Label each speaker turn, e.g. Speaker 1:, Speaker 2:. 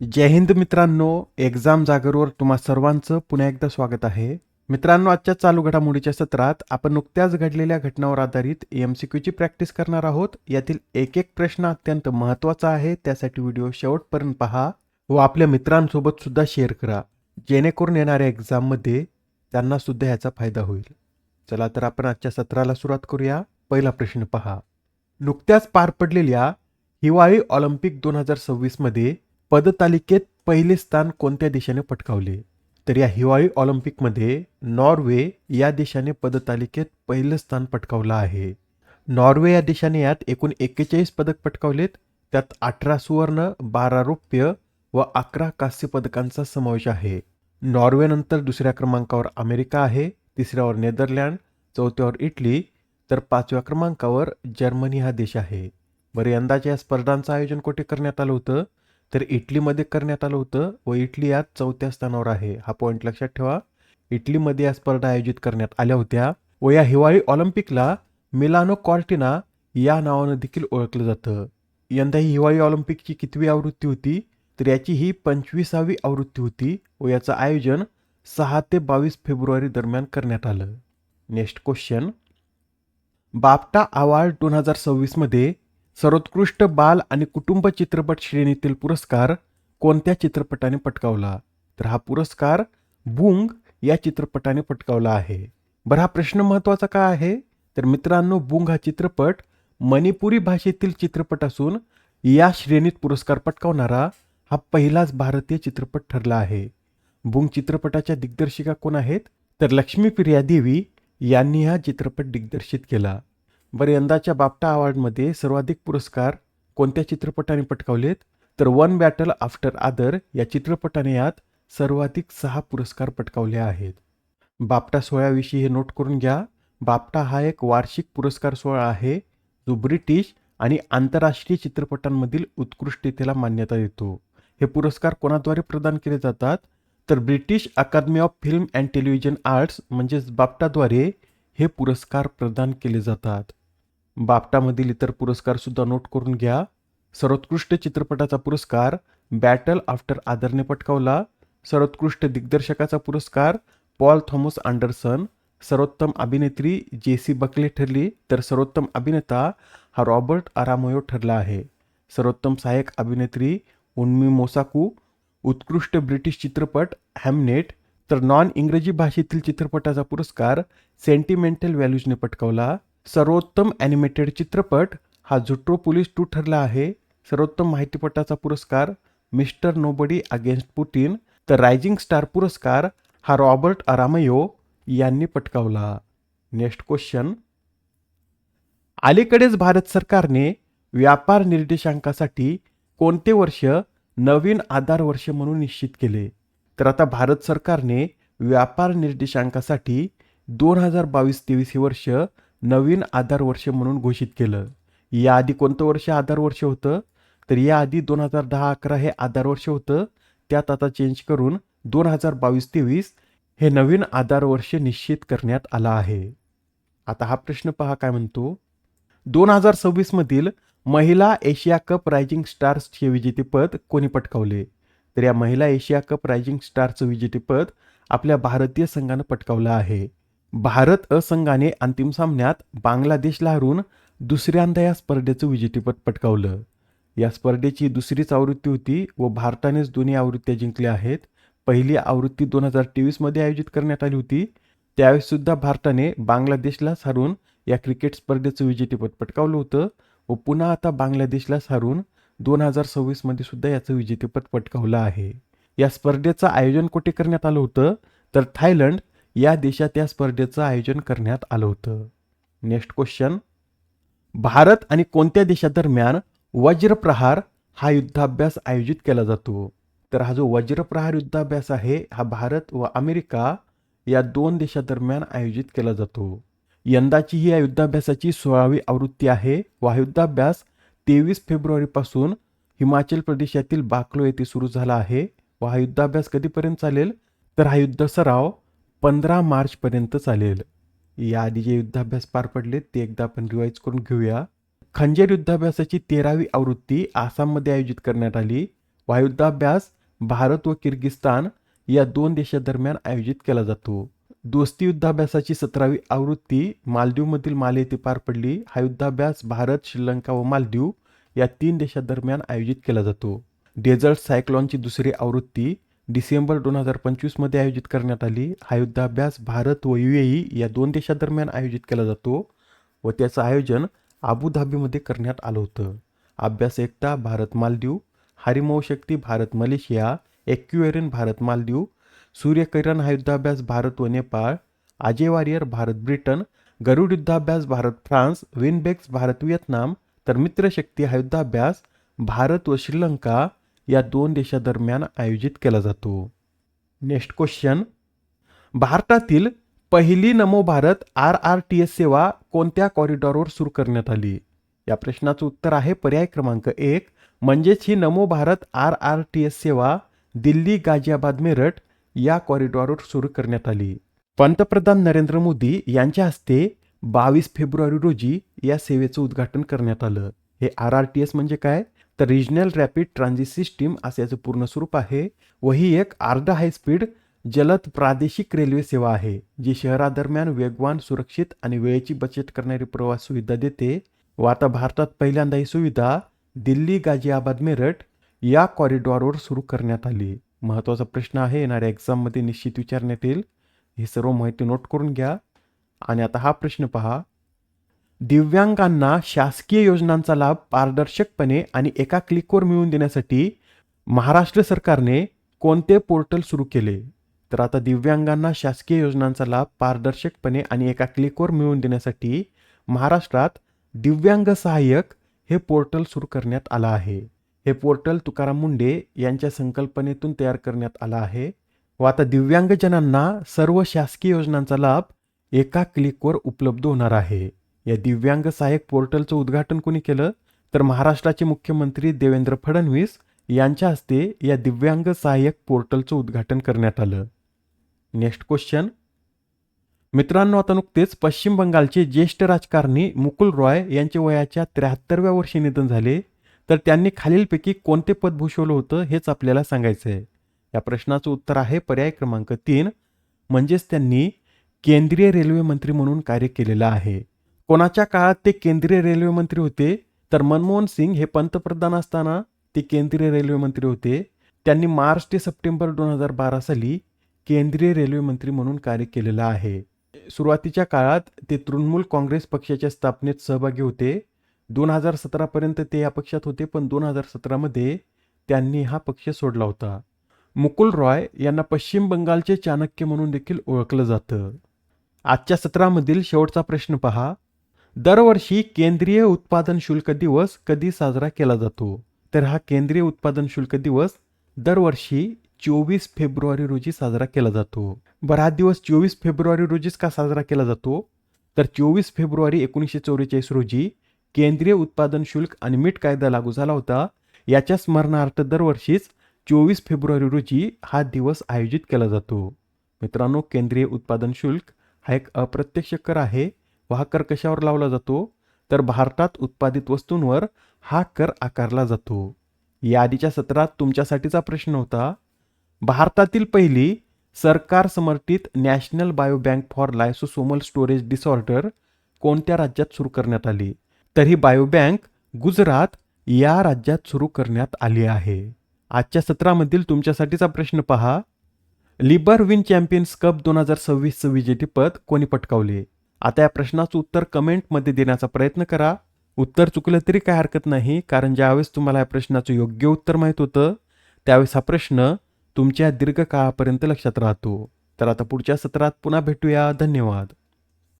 Speaker 1: जय हिंद मित्रांनो, एक्झाम जागरवर तुम्हा सर्वांचं पुन्हा एकदा स्वागत आहे. मित्रांनो, आजच्या चालू घडामोडीच्या सत्रात आपण नुकत्याच घडलेल्या घटनांवर आधारित एमसीक्यूची प्रॅक्टिस करणार आहोत. यातील एक एक प्रश्न अत्यंत महत्त्वाचा आहे, त्यासाठी व्हिडिओ शेवटपर्यंत पहा व आपल्या मित्रांसोबत सुद्धा शेअर करा, जेणेकरून येणाऱ्या एक्झाममध्ये त्यांना सुद्धा याचा फायदा होईल. चला तर आपण आजच्या सत्राला सुरुवात करूया. पहिला प्रश्न पहा. नुकत्याच पार पडलेल्या हिवाळी ऑलिम्पिक 2026 मध्ये पदतालिकेत पहिले स्थान कोणत्या देशाने पटकावले? तर या हिवाळी ऑलिम्पिकमध्ये नॉर्वे या देशाने पदतालिकेत पहिलं स्थान पटकावलं आहे. नॉर्वे या देशाने यात एकूण 41 पदक पटकावलेत. त्यात 18 सुवर्ण, 12 रौप्य व 11 कांस्य पदकांचा समावेश आहे. नॉर्वेनंतर दुसऱ्या क्रमांकावर अमेरिका आहे, तिसऱ्यावर नेदरलँड, चौथ्यावर इटली, तर 5व्या क्रमांकावर जर्मनी हा देश आहे. बरं, यंदाच्या या स्पर्धांचं आयोजन कुठे करण्यात आलं होतं? तर इटलीमध्ये करण्यात आलं होतं व इटली यात 4थ्या स्थानावर आहे. हा पॉईंट लक्षात ठेवा. इटलीमध्ये या स्पर्धा आयोजित करण्यात आल्या होत्या व या हिवाळी ऑलिम्पिकला मिलानो कॉर्टिना या नावानं देखील ओळखलं जातं. यंदा ही हिवाळी ऑलिम्पिकची कितवी आवृत्ती होती? तर याची ही 25वी आवृत्ती होती व याचं आयोजन 6 ते 22 फेब्रुवारी दरम्यान करण्यात आलं. Next question. बाफ्टा अवॉर्ड 2026 मध्ये सर्वोत्कृष्ट बाल आणि कुटुंब चित्रपट श्रेणीतील पुरस्कार कोणत्या चित्रपटाने पटकावला? तर हा पुरस्कार बुंग या चित्रपटाने पटकावला आहे. बरं, हा प्रश्न महत्त्वाचा का आहे? तर मित्रांनो, बुंग हा चित्रपट मणिपुरी भाषेतील चित्रपट असून या श्रेणीत पुरस्कार पटकावणारा हा पहिलाच भारतीय चित्रपट ठरला आहे. बुंग चित्रपटाच्या दिग्दर्शिका कोण आहेत? तर लक्ष्मीप्रिया देवी यांनी हा चित्रपट दिग्दर्शित केला. बरं, यंदाच्या बाफ्टा अवॉर्डमध्ये सर्वाधिक पुरस्कार कोणत्या चित्रपटाने पटकावलेत? तर वन बॅटल आफ्टर आदर या चित्रपटाने यात सर्वाधिक 6 पुरस्कार पटकावले आहेत. बाफ्टा सोहळ्याविषयी हे नोट करून घ्या. बाफ्टा हा एक वार्षिक पुरस्कार सोहळा आहे जो ब्रिटिश आणि आंतरराष्ट्रीय चित्रपटांमधील उत्कृष्टतेला मान्यता देतो. हे पुरस्कार कोणाद्वारे प्रदान केले जातात? तर British Academy of film and television arts म्हणजेच बाफ्टाद्वारे हे पुरस्कार प्रदान केले जातात. बाफ्टामधील इतर पुरस्कार सुद्धा नोट करून घ्या. सर्वोत्कृष्ट चित्रपटाचा पुरस्कार बॅटल आफ्टर आदरने पटकावला. सर्वोत्कृष्ट दिग्दर्शकाचा पुरस्कार पॉल थॉमस अँडरसन. सर्वोत्तम अभिनेत्री जेसी बकले ठरली, तर सर्वोत्तम अभिनेता हा रॉबर्ट आरामोयो ठरला आहे. सर्वोत्तम सहाय्यक अभिनेत्री उन्मी मोसाकू. उत्कृष्ट ब्रिटिश चित्रपट हॅमनेट. तर नॉन इंग्रजी भाषेतील चित्रपटाचा पुरस्कार सेंटिमेंटल व्हॅल्यूजने पटकावला. सर्वोत्तम ॲनिमेटेड चित्रपट हा झुट्रोपोलिस 2 ठरला आहे. सर्वोत्तम माहितीपटाचा पुरस्कार मिस्टर नोबडी अगेन्स्ट पुटिन. तर रायझिंग स्टार पुरस्कार हा रॉबर्ट आरामयो यांनी पटकावला. Next question. अलीकडेच भारत सरकारने व्यापार निर्देशांकासाठी कोणते वर्ष नवीन आधार वर्ष म्हणून निश्चित केले? तर आता भारत सरकारने व्यापार निर्देशांकासाठी 2022-23 हे वर्ष नवीन आधार वर्ष म्हणून घोषित केलं. याआधी कोणतं वर्ष आधार वर्ष होतं? तर याआधी 2010-11 हे आधार वर्ष होतं. त्यात आता चेंज करून 2022-23 हे नवीन आधार वर्ष निश्चित करण्यात आलं आहे. आता हा प्रश्न पहा काय म्हणतो. 2026 मधील महिला एशिया कप रायझिंग स्टार्सचे विजेतेपद कोणी पटकावले? तर या महिला एशिया कप रायझिंग स्टारचं विजेतेपद आपल्या भारतीय संघानं पटकावलं आहे. भारत अ संघाने अंतिम सामन्यात बांगलादेशला हरून दुसऱ्यांदा या स्पर्धेचं विजेतेपद पटकावलं. या स्पर्धेची दुसरीच आवृत्ती होती व भारतानेच दोन्ही आवृत्त्या जिंकल्या आहेत. पहिली आवृत्ती 2023 मध्ये आयोजित करण्यात आली होती. त्यावेळेस सुद्धा भारताने बांगलादेशलाच हरून या क्रिकेट स्पर्धेचं विजेतेपद पटकावलं होतं व पुन्हा आता बांगलादेशलाच हरून 2026 मध्ये सुद्धा याचं विजेतेपद पटकावलं आहे. या स्पर्धेचं आयोजन कुठे करण्यात आलं होतं? तर थायलंड या देशात या स्पर्धेचं आयोजन करण्यात आलं होतं. Next question. भारत आणि कोणत्या देशादरम्यान वज्रप्रहार हा युद्धाभ्यास आयोजित केला जातो? तर हा जो वज्रप्रहार युद्धाभ्यास आहे हा भारत व अमेरिका या 2 देशादरम्यान आयोजित केला जातो. यंदाची ही या युद्धाभ्यासाची 16वी आवृत्ती आहे व हा युद्धाभ्यास 23 फेब्रुवारीपासून हिमाचल प्रदेशातील बाकलो येथे सुरू झाला आहे व हा युद्धाभ्यास कधीपर्यंत चालेल? तर हा युद्ध सराव 15 मार्चपर्यंत चालेल. याआधी जे युद्धाभ्यास पार पडले ते एकदा आपण रिवाईज करून घेऊया. खंजेर युद्धाभ्यासाची 13वी आवृत्ती आसाममध्ये आयोजित करण्यात आली व हा युद्धाभ्यास भारत व किर्गिस्तान या 2 देशांदरम्यान आयोजित केला जातो. दोस्ती युद्धाभ्यासाची 17वी आवृत्ती मालदीवमधील माले येथे पार पडली. हा युद्धाभ्यास भारत, श्रीलंका व मालदीव या 3 देशांदरम्यान आयोजित केला जातो. डेझर्ट सायक्लॉनची दुसरी आवृत्ती डिसेंबर 2025 मध्ये आयोजित करण्यात आली. हा युद्धाभ्यास भारत व UAE या 2 देशांदरम्यान आयोजित केला जातो व त्याचं आयोजन अबुधाबीमध्ये करण्यात आलं होतं. अभ्यास एकता भारत मालदीव, हारिमौ शक्ती भारत मलेशिया, एक्युएरिन भारत मालदीव, सूर्यकिरण हा युद्धाभ्यास भारत व नेपाळ, अजय वॉरियर भारत ब्रिटन, गरुड युद्धाभ्यास भारत फ्रान्स, विनबेक्स भारत व्हिएतनाम, तर मित्रशक्ती हा युद्धाभ्यास भारत व श्रीलंका या 2 देशांदरम्यान आयोजित केला जातो. नेक्स्ट क्वेश्चन, भारतातील पहिली नमो भारत RRTS सेवा कोणत्या कॉरिडॉरवर सुरू करण्यात आली? या प्रश्नाचं उत्तर आहे पर्याय क्रमांक 1, म्हणजेच ही नमो भारत RRTS सेवा दिल्ली, गाझियाबाद, मेरठ या कॉरिडॉरवर सुरू करण्यात आली. पंतप्रधान नरेंद्र मोदी यांच्या हस्ते 22 फेब्रुवारी रोजी या सेवेचं उद्घाटन करण्यात आलं. हे RRTS म्हणजे काय, तर रिजनल रॅपिड ट्रान्झिट सिस्टीम असे याचं पूर्ण स्वरूप आहे व ही एक अर्ध हायस्पीड जलद प्रादेशिक रेल्वे सेवा आहे जी शहरादरम्यान वेगवान, सुरक्षित आणि वेळेची बचत करणारी प्रवास सुविधा देते. व आता भारतात पहिल्यांदा ही सुविधा दिल्ली, गाझियाबाद, मेरठ या कॉरिडॉरवर सुरू करण्यात आली. महत्त्वाचा प्रश्न आहे, येणाऱ्या एक्झाममध्ये निश्चित विचारण्यात येईल. ही सर्व माहिती नोट करून घ्या. आणि आता हा प्रश्न पहा, दिव्यांगांना शासकीय योजनांचा लाभ पारदर्शकपणे आणि एका क्लिकवर मिळवून देण्यासाठी महाराष्ट्र सरकारने कोणते पोर्टल सुरू केले? तर आता दिव्यांगांना शासकीय योजनांचा लाभ पारदर्शकपणे आणि एका क्लिकवर मिळवून देण्यासाठी महाराष्ट्रात दिव्यांग सहाय्यक हे पोर्टल सुरू करण्यात आलं आहे. हे पोर्टल तुकाराम मुंढे यांच्या संकल्पनेतून तयार करण्यात आलं आहे व आता दिव्यांगजनांना सर्व शासकीय योजनांचा लाभ एका क्लिकवर उपलब्ध होणार आहे. या दिव्यांग सहाय्यक पोर्टलचं उद्घाटन कोणी केलं? तर महाराष्ट्राचे मुख्यमंत्री देवेंद्र फडणवीस यांच्या हस्ते या दिव्यांग सहाय्यक पोर्टलचं उद्घाटन करण्यात आलं. नेक्स्ट क्वेश्चन, मित्रांनो, आता नुकतेच पश्चिम बंगालचे ज्येष्ठ राजकारणी मुकुल रॉय यांचे वयाच्या 73व्या वर्षी निधन झाले. तर त्यांनी खालीलपैकी कोणते पद भूषवलं होतं हेच आपल्याला सांगायचं आहे. या प्रश्नाचं उत्तर आहे पर्याय क्रमांक 3, म्हणजेच त्यांनी केंद्रीय रेल्वे मंत्री म्हणून कार्य केलेलं आहे. कोणाच्या काळात ते केंद्रीय रेल्वे मंत्री होते? तर मनमोहन सिंग हे पंतप्रधान असताना ते केंद्रीय रेल्वे मंत्री होते. त्यांनी मार्च ते सप्टेंबर 2012 साली केंद्रीय रेल्वे मंत्री म्हणून कार्य केलेलं आहे. सुरुवातीच्या काळात ते तृणमूल काँग्रेस पक्षाच्या स्थापनेत सहभागी होते. 2017 पर्यंत ते या पक्षात होते, पण 2017 मध्ये त्यांनी हा पक्ष सोडला होता. मुकुल रॉय यांना पश्चिम बंगालचे चाणक्य म्हणून देखील ओळखलं जातं. आजच्या सत्रामधील शेवटचा प्रश्न पहा, दरवर्षी केंद्रीय उत्पादन शुल्क दिवस कधी साजरा केला जातो? तर हा केंद्रीय उत्पादन शुल्क दिवस दरवर्षी 24 फेब्रुवारी रोजी साजरा केला जातो. बरं, हा दिवस 24 फेब्रुवारी रोजीच का साजरा केला जातो? तर 24 फेब्रुवारी 1944 रोजी केंद्रीय उत्पादन शुल्क आणि मीठ कायदा लागू झाला होता. याच्या स्मरणार्थ दरवर्षीच 24 फेब्रुवारी रोजी हा दिवस आयोजित केला जातो. मित्रांनो, केंद्रीय उत्पादन शुल्क हा एक अप्रत्यक्ष कर आहे व हा कर कशावर लावला जातो? तर भारतात उत्पादित वस्तूंवर हा कर आकारला जातो. या आधीच्या सत्रात तुमच्यासाठीचा प्रश्न होता, भारतातील पहिली सरकार समर्थित national bio bank for lysosomal storage disorder कोणत्या राज्यात सुरू करण्यात आली? तर ही बायो बँक गुजरात या राज्यात सुरू करण्यात आली आहे. आजच्या सत्रामधील तुमच्यासाठीचा प्रश्न पहा, लिबर विन चॅम्पियन्स कप 2026चं विजेतेपद कोणी पटकावले? आता या प्रश्नाचं उत्तर कमेंटमध्ये देण्याचा प्रयत्न करा. उत्तर चुकलं तरी काय हरकत नाही, कारण ज्यावेळेस तुम्हाला या प्रश्नाचं योग्य उत्तर माहीत होतं त्यावेळेस हा प्रश्न तुमच्या दीर्घकाळापर्यंत लक्षात राहतो. तर आता पुढच्या सत्रात पुन्हा भेटूया. धन्यवाद.